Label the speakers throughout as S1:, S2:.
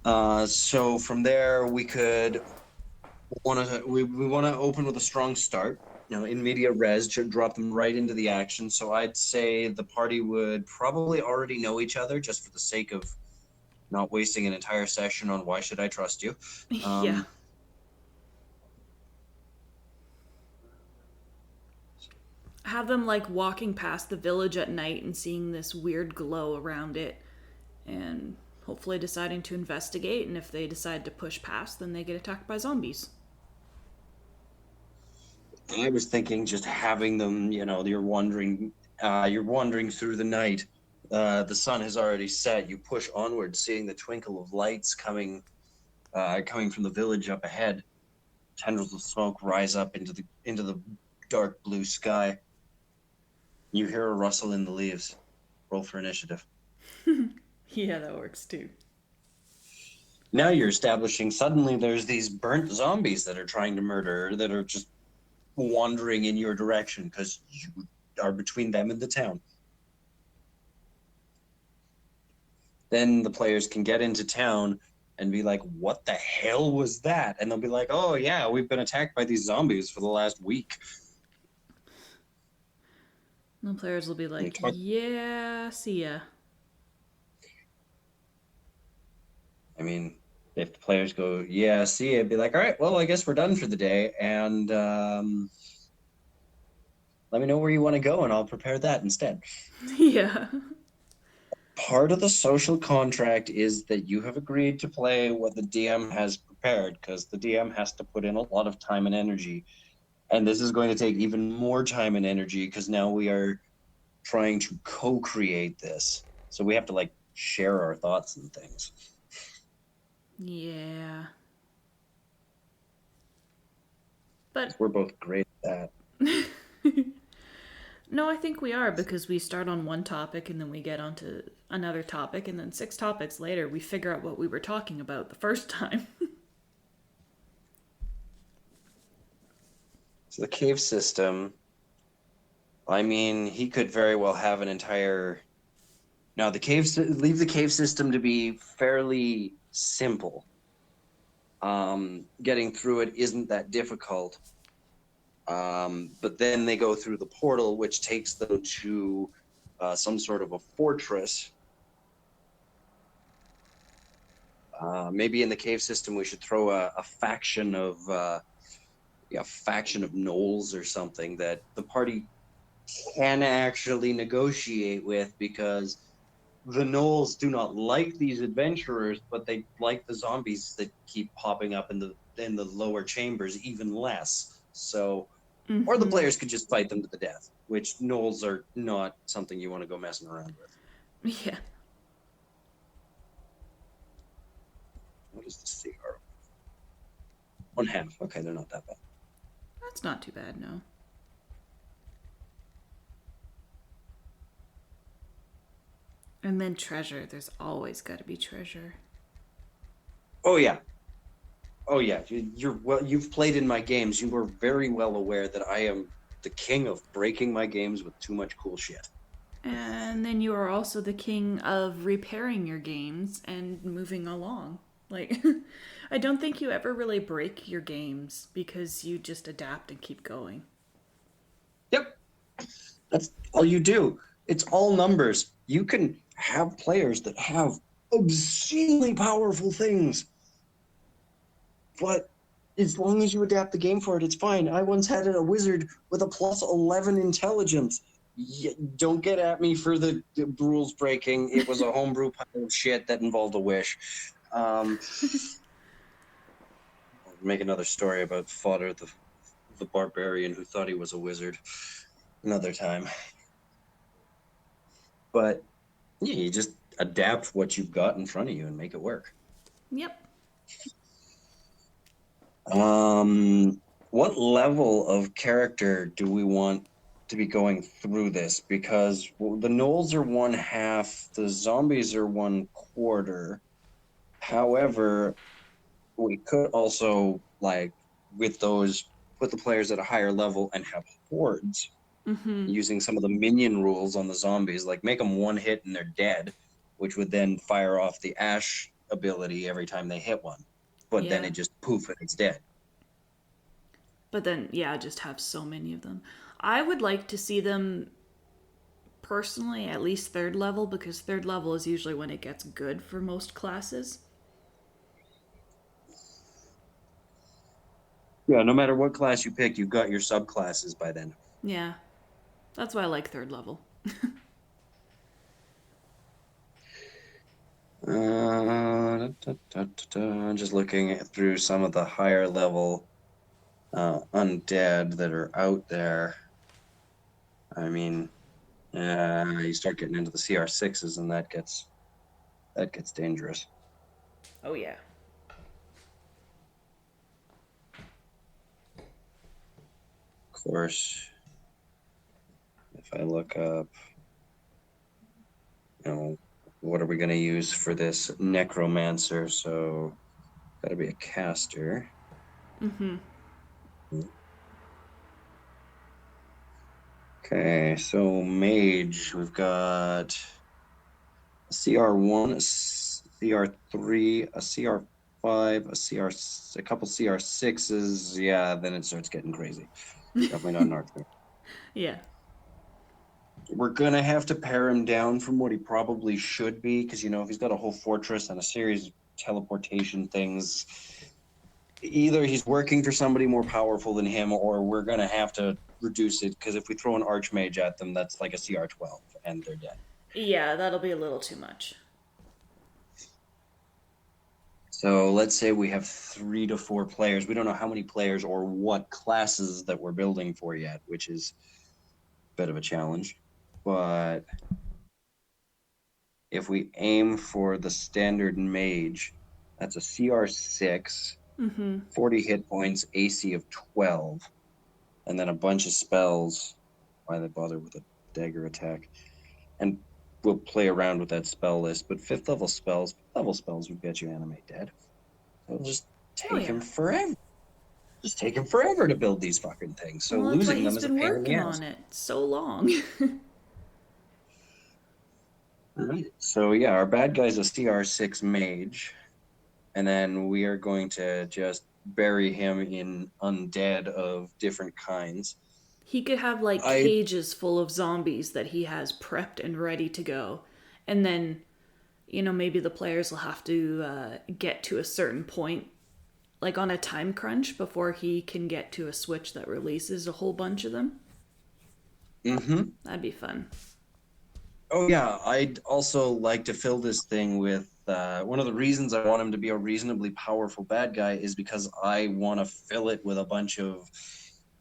S1: So from there, we want to open with a strong start. In media res, to drop them right into the action. So I'd say the party would probably already know each other, just for the sake of not wasting an entire session on why should I trust you.
S2: Yeah. Have them like walking past the village at night and seeing this weird glow around it and hopefully deciding to investigate, and if they decide to push past, then they get attacked by zombies.
S1: I was thinking just having them, you're wandering through the night. The sun has already set. You push onward, seeing the twinkle of lights coming from the village up ahead. Tendrils of smoke rise up into the dark blue sky. You hear a rustle in the leaves. Roll for initiative.
S2: Yeah, that works too.
S1: Now you're establishing suddenly there's these burnt zombies that are trying to murder, that are just wandering in your direction because you are between them and the town. Then the players can get into town and be like, what the hell was that? And they'll be like, oh, yeah, we've been attacked by these zombies for the last week.
S2: And the players will be like,
S1: Talk,
S2: yeah, see ya.
S1: I mean, if the players go, yeah, see, it'd be like, all right, well, I guess we're done for the day. And let me know where you want to go, and I'll prepare that instead.
S2: Yeah.
S1: Part of the social contract is that you have agreed to play what the DM has prepared, because the DM has to put in a lot of time and energy. And this is going to take even more time and energy because now we are trying to co-create this. So we have to like share our thoughts and things.
S2: Yeah. But
S1: We're both great at
S2: no, I think we are, because we start on one topic and then we get onto another topic, and then 6 topics later we figure out what we were talking about the first time.
S1: So the cave system, I mean, he could very well have an entire. Now, leave the cave system to be fairly simple. Getting through it isn't that difficult. But then they go through the portal, which takes them to some sort of a fortress. Maybe in the cave system, we should throw a faction of gnolls or something that the party can actually negotiate with, because the gnolls do not like these adventurers, but they like the zombies that keep popping up in the lower chambers even less. So, or the
S2: Mm-hmm.
S1: players could just fight them to the death, which gnolls are not something you want to go messing around with.
S2: Yeah.
S1: What is the CR? 1/2. Okay, they're not that bad.
S2: That's not too bad, no. And then treasure. There's always got to be treasure.
S1: Oh yeah, oh yeah. You're well. You've played in my games. You are very well aware that I am the king of breaking my games with too much cool shit.
S2: And then you are also the king of repairing your games and moving along. Like, I don't think you ever really break your games because you just adapt and keep going.
S1: Yep, that's all you do. It's all numbers. You can have players that have obscenely powerful things, but as long as you adapt the game for it, it's fine. I once had a wizard with a +11 intelligence. Don't get at me for the rules breaking. It was a homebrew pile of shit that involved a wish. Um, I'll make another story about Fodder, the barbarian who thought he was a wizard, another time. But yeah, you just adapt what you've got in front of you and make it work.
S2: Yep.
S1: Um, what level of character do we want to be going through this? Because the gnolls are 1/2, the zombies are 1/4. However, we could also, like, with those, put the players at a higher level and have hordes
S2: Mm-hmm.
S1: using some of the minion rules on the zombies, like make them one hit and they're dead, which would then fire off the ash ability every time they hit one. But then
S2: Yeah.
S1: it just poof and it's dead.
S2: But then, yeah, just have so many of them. I would like to see them personally at least third level, because third level is usually when it gets good for most classes.
S1: Yeah, no matter what class you pick, you've got your subclasses by then.
S2: Yeah, that's why I like third level.
S1: Just looking through some of the higher level undead that are out there. I mean, you start getting into the CR6s, and that gets dangerous.
S2: Oh, yeah.
S1: Of course, if I look up, what are we going to use for this necromancer? So, got to be a caster.
S2: Mm-hmm.
S1: Okay, so mage, we've got a CR1, a CR3, a CR5, a couple CR6s. Yeah, then it starts getting crazy. Definitely not an archer.
S2: Yeah.
S1: We're gonna have to pare him down from what he probably should be, because if he's got a whole fortress and a series of teleportation things, either he's working for somebody more powerful than him, or we're gonna have to reduce it, because if we throw an archmage at them, that's like a CR12 and they're dead.
S2: Yeah, that'll be a little too much.
S1: So let's say we have 3 to 4 players. We don't know how many players or what classes that we're building for yet, which is a bit of a challenge. But if we aim for the standard mage, that's a CR6,
S2: Mm-hmm.
S1: 40 hit points, AC of 12, and then a bunch of spells. Why they bother with a dagger attack? And we'll play around with that spell list. But fifth level spells would get you animate dead. So it'll just
S2: Oh,
S1: take
S2: yeah.
S1: him forever. Just take him forever to build these fucking things. So
S2: Well, that's why
S1: losing them
S2: he's
S1: is a
S2: been
S1: pain in the
S2: working
S1: ass.
S2: on it so long.
S1: All right. So yeah, our bad guy's a CR6 mage, and then we are going to just bury him in undead of different kinds.
S2: He could have like
S1: I
S2: cages full of zombies that he has prepped and ready to go. And then, maybe the players will have to get to a certain point, like on a time crunch, before he can get to a switch that releases a whole bunch of them.
S1: mm-hmm.
S2: That'd be fun.
S1: Oh yeah, I'd also like to fill this thing with one of the reasons I want him to be a reasonably powerful bad guy is because I want to fill it with a bunch of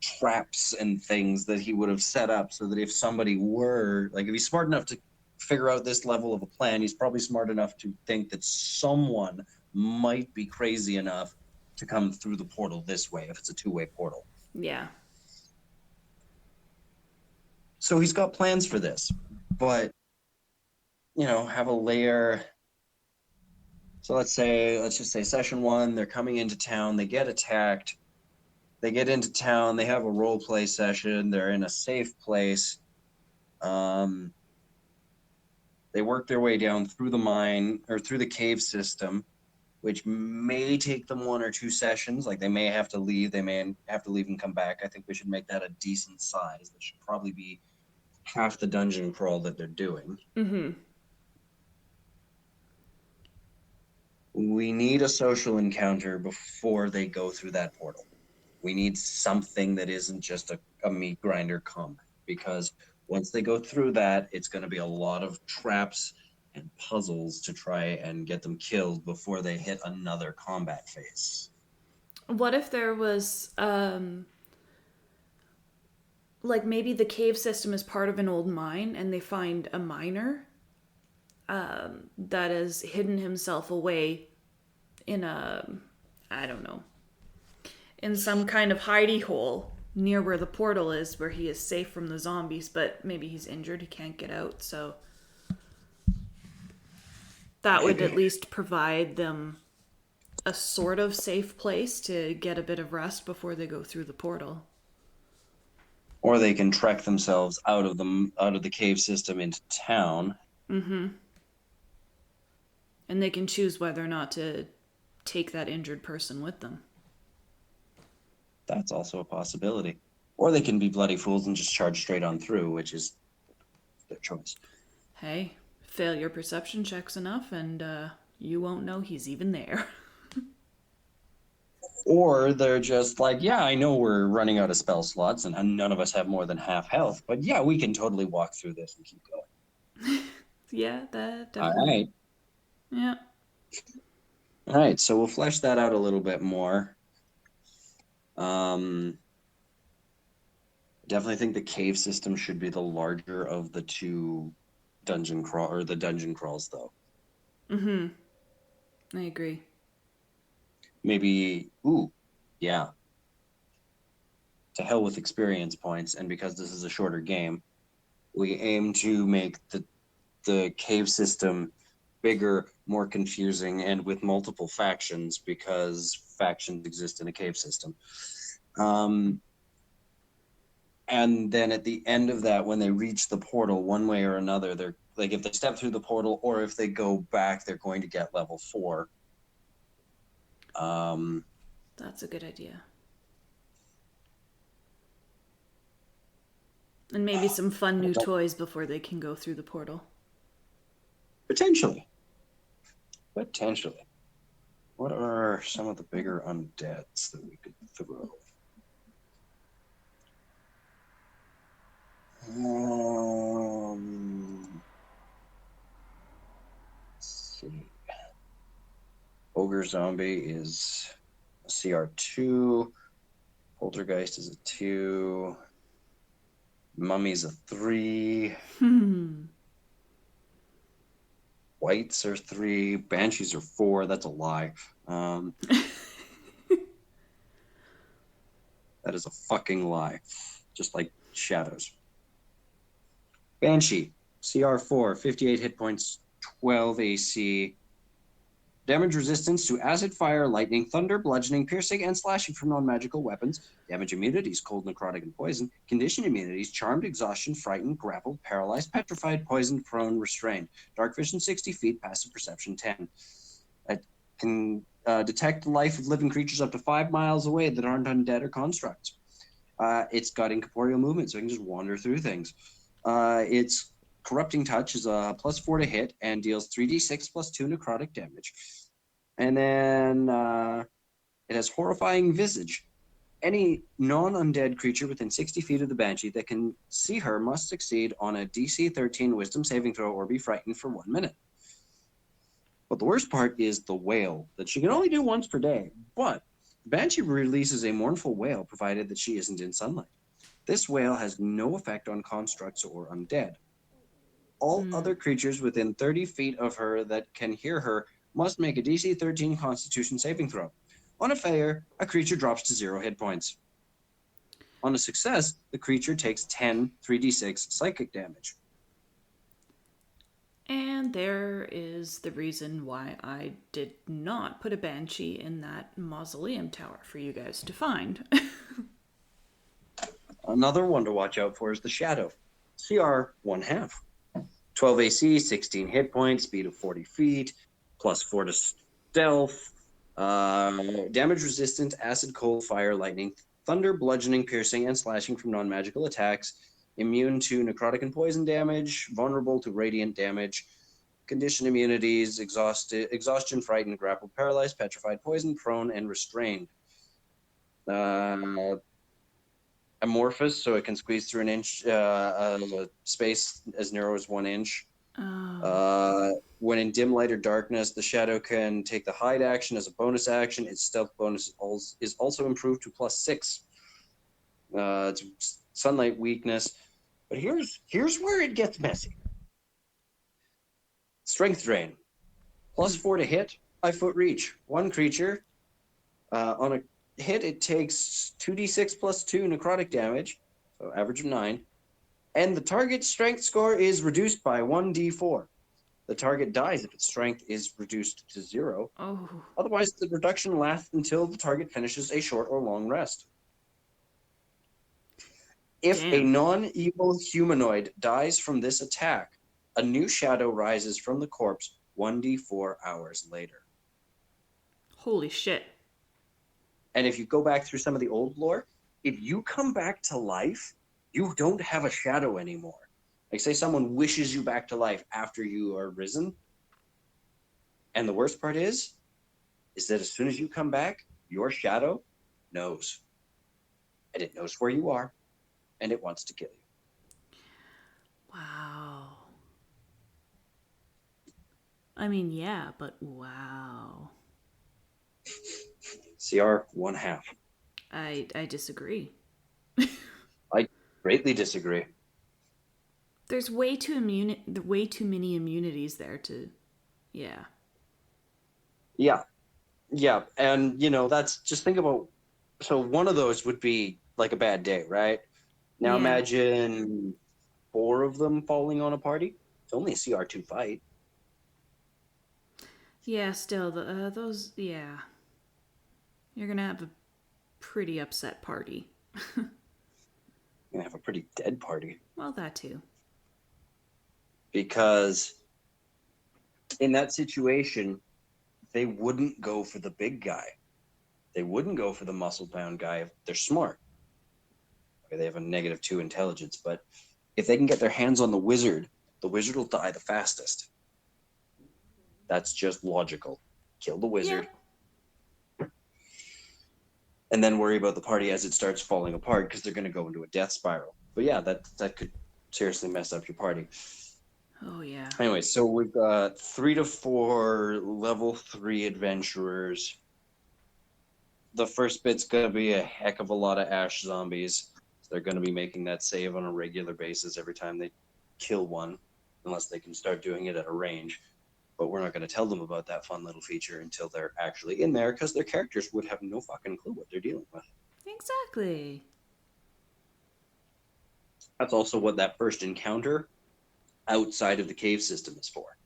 S1: traps and things that he would have set up, so that if somebody were if he's smart enough to figure out this level of a plan, he's probably smart enough to think that someone might be crazy enough to come through the portal this way if it's a 2-way portal.
S2: Yeah.
S1: So he's got plans for this, but have a layer. So let's just say session 1, they're coming into town, they get attacked, they get into town, they have a role play session, they're in a safe place. They work their way down through the mine or through the cave system, which may take them 1 or 2 sessions. Like they may have to leave, and come back. I think we should make that a decent size. That should probably be half the dungeon crawl that they're doing.
S2: Mm-hmm.
S1: We need a social encounter before they go through that portal. We need something that isn't just a meat grinder combat, because once they go through that, it's going to be a lot of traps and puzzles to try and get them killed before they hit another combat phase.
S2: What if there was, like maybe the cave system is part of an old mine and they find a miner that has hidden himself away in I don't know, in some kind of hidey hole near where the portal is, where he is safe from the zombies, but maybe he's injured, he can't get out, so that would at least provide them a sort of safe place to get a bit of rest before they go through the portal.
S1: Or they can trek themselves out of the cave system into town.
S2: Mm-hmm. And they can choose whether or not to take that injured person with them.
S1: That's also a possibility. Or they can be bloody fools and just charge straight on through, which is their choice.
S2: Hey, fail your perception checks enough and you won't know he's even there.
S1: Or they're just like, yeah, I know we're running out of spell slots and none of us have more than half health, but yeah, we can totally walk through this and keep going.
S2: Yeah, that
S1: All
S2: definitely.
S1: right.
S2: Yeah.
S1: All right. So we'll flesh that out a little bit more. Definitely think the cave system should be the larger of the two dungeon crawls, though.
S2: I agree.
S1: Maybe, yeah. To hell with experience points, and because this is a shorter game, we aim to make the cave system bigger, more confusing, and with multiple factions because factions exist in a cave system. And then at the end of that, when they reach the portal, one way or another, they're like, if they step through the portal or if they go back, they're going to get level 4.
S2: That's a good idea. And maybe some fun new toys before they can go through the portal.
S1: Potentially. What are some of the bigger undeads that we could throw? Let's see. Ogre Zombie is a CR2. Poltergeist is a 2. Mummy's a 3. Whites are 3. Banshees are 4. That's a lie. That is a fucking lie. Just like shadows. Banshee, CR4, 58 hit points, 12 AC. Damage resistance to acid, fire, lightning, thunder, bludgeoning, piercing, and slashing from non-magical weapons. Damage immunities, cold, necrotic, and poison. Condition immunities, charmed, exhaustion, frightened, grappled, paralyzed, petrified, poisoned, prone, restrained. Dark vision 60 feet, passive perception 10. It can detect the life of living creatures up to 5 miles away that aren't undead or constructs. It's got incorporeal movement, so it can just wander through things. Its Corrupting Touch is a +4 to hit and deals 3d6 +2 necrotic damage. And then it has Horrifying Visage. Any non-undead creature within 60 feet of the Banshee that can see her must succeed on a DC 13 Wisdom saving throw or be frightened for 1 minute. But the worst part is the wail that she can only do once per day. But Banshee releases a mournful wail provided that she isn't in sunlight. This wail has no effect on constructs or undead. All other creatures within 30 feet of her that can hear her must make a DC 13 Constitution saving throw. On a failure, a creature drops to 0 hit points. On a success, the creature takes 10 3d6 psychic damage.
S2: And there is the reason why I did not put a banshee in that mausoleum tower for you guys to find.
S1: Another one to watch out for is the Shadow. CR 1/2. 12 AC, 16 hit points, speed of 40 feet, +4 to stealth, damage resistant, acid, cold, fire, lightning, thunder, bludgeoning, piercing, and slashing from non-magical attacks, immune to necrotic and poison damage, vulnerable to radiant damage, condition immunities, exhaustion, frightened, grappled, paralyzed, petrified, poisoned, prone, and restrained. Amorphous, so it can squeeze through an inch space as narrow as 1 inch. When in dim light or darkness, the shadow can take the hide action as a bonus action. Its stealth bonus is also improved to +6. It's sunlight weakness. But here's where it gets messy. Strength drain. +4 to hit, 5-foot reach. One creature on a hit, it takes 2d6 +2 necrotic damage, so average of 9, and the target's strength score is reduced by 1d4. The target dies if its strength is reduced to 0.
S2: Oh.
S1: Otherwise, the reduction lasts until the target finishes a short or long rest. If a non-evil humanoid dies from this attack, a new shadow rises from the corpse 1d4 hours later.
S2: Holy shit.
S1: And if you go back through some of the old lore, if you come back to life, you don't have a shadow anymore. Like, say someone wishes you back to life after you are risen. And the worst part is that as soon as you come back, your shadow knows. And it knows where you are, and it wants to kill you.
S2: Wow. I mean, yeah, but wow.
S1: CR 1/2.
S2: I disagree.
S1: I greatly disagree.
S2: There's way too many immunities there to, yeah.
S1: Yeah. Yeah. And, that's just think about. So one of those would be like a bad day, right? Now
S2: Yeah.
S1: imagine 4 of them falling on a party. It's only a CR2 fight.
S2: Yeah, still, those, yeah. You're gonna have a pretty upset party.
S1: You're going to have a pretty dead party.
S2: Well, that too.
S1: Because in that situation, they wouldn't go for the big guy. They wouldn't go for the muscle bound guy if they're smart. Okay, they have a -2 intelligence, but if they can get their hands on the wizard will die the fastest. That's just logical. Kill the wizard, and then worry about the party as it starts falling apart because they're going to go into a death spiral. But yeah, that could seriously mess up your party.
S2: Oh, yeah.
S1: Anyway, so we've got 3 to 4 level 3 adventurers. The first bit's going to be a heck of a lot of ash zombies. They're going to be making that save on a regular basis every time they kill one, unless they can start doing it at a range. But we're not going to tell them about that fun little feature until they're actually in there, because their characters would have no fucking clue what they're dealing with.
S2: Exactly.
S1: That's also what that first encounter outside of the cave system is for.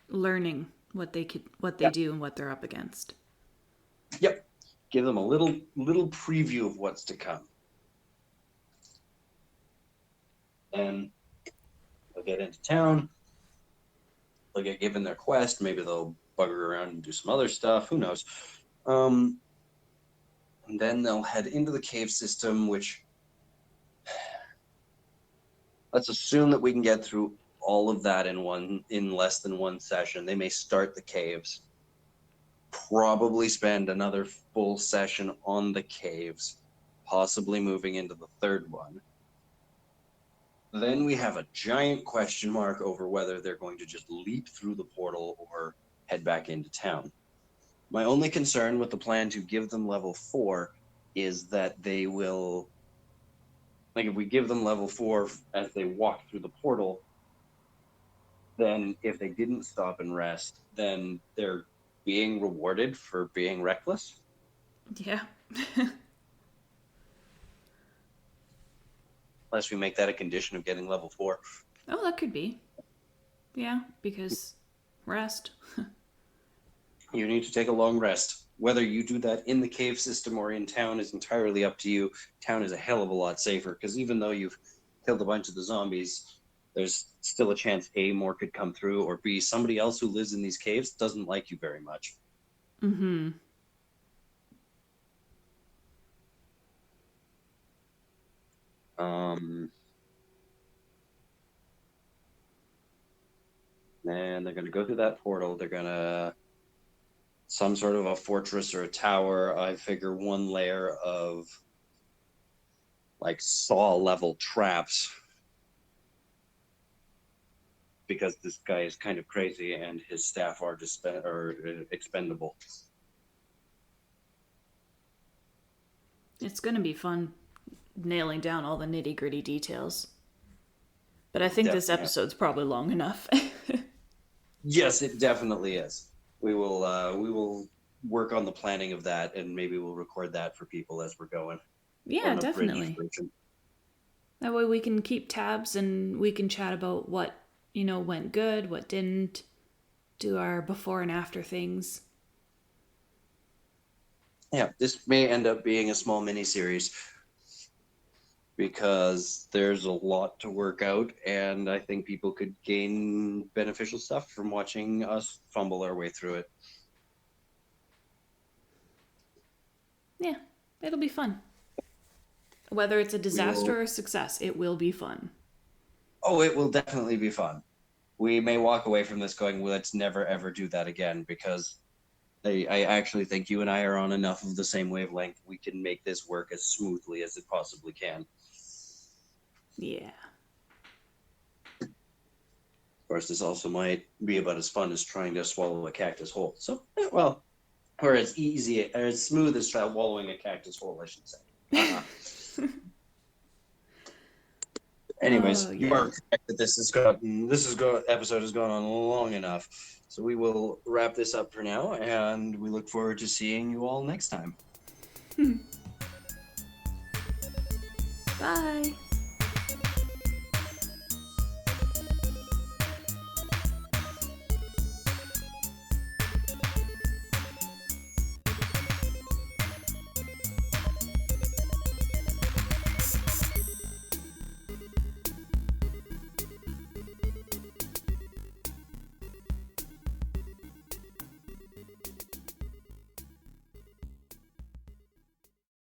S2: Learning what they
S1: Yep.
S2: do and what they're up against.
S1: Yep. Give them a little preview of what's to come. Then they'll get into town. They'll get given their quest. Maybe they'll bugger around and do some other stuff. Who knows? And then they'll head into the cave system, which, let's assume that we can get through all of that in less than one session. They may start the caves, probably spend another full session on the caves, possibly moving into the third one. Then we have a giant question mark over whether they're going to just leap through the portal or head back into town. My only concern with the plan to give them level 4 is that they will, like, if we give them level 4 as they walk through the portal, then if they didn't stop and rest, then they're being rewarded for being reckless.
S2: Yeah.
S1: Unless we make that a condition of getting level 4.
S2: Oh, that could be. Yeah, because rest.
S1: You need to take a long rest. Whether you do that in the cave system or in town is entirely up to you. Town is a hell of a lot safer, because even though you've killed a bunch of the zombies, there's still a chance A, more could come through, or B, somebody else who lives in these caves doesn't like you very much.
S2: Mm-hmm.
S1: And they're going to go through that portal. They're going to some sort of a fortress or a tower. I figure one layer of like saw level traps, because this guy is kind of crazy and his staff are expendable.
S2: It's gonna be fun nailing down all the nitty gritty details. But I think this episode's probably long enough.
S1: Yes, it definitely is. We will work on the planning of that, and maybe we'll record that for people as we're going.
S2: Yeah, definitely. That way we can keep tabs and we can chat about what, went good, what didn't, do our before and after things.
S1: Yeah, this may end up being a small mini series. because there's a lot to work out, and I think people could gain beneficial stuff from watching us fumble our way through it.
S2: Yeah, it'll be fun. Whether it's a disaster
S1: will-
S2: or a success, it will be fun.
S1: Oh, it will definitely be fun. We may walk away from this going, well, let's never ever do that again, because I actually think you and I are on enough of the same wavelength. We can make this work as smoothly as it possibly can.
S2: Yeah.
S1: Of course, this also might be about as fun as trying to swallow a cactus whole. So, well, or as easy or as smooth as swallowing a cactus whole, I should say. Anyways,
S2: Oh,
S1: you
S2: yeah.
S1: are correct that episode has gone on long enough. So we will wrap this up for now, and we look forward to seeing you all next time.
S2: Bye.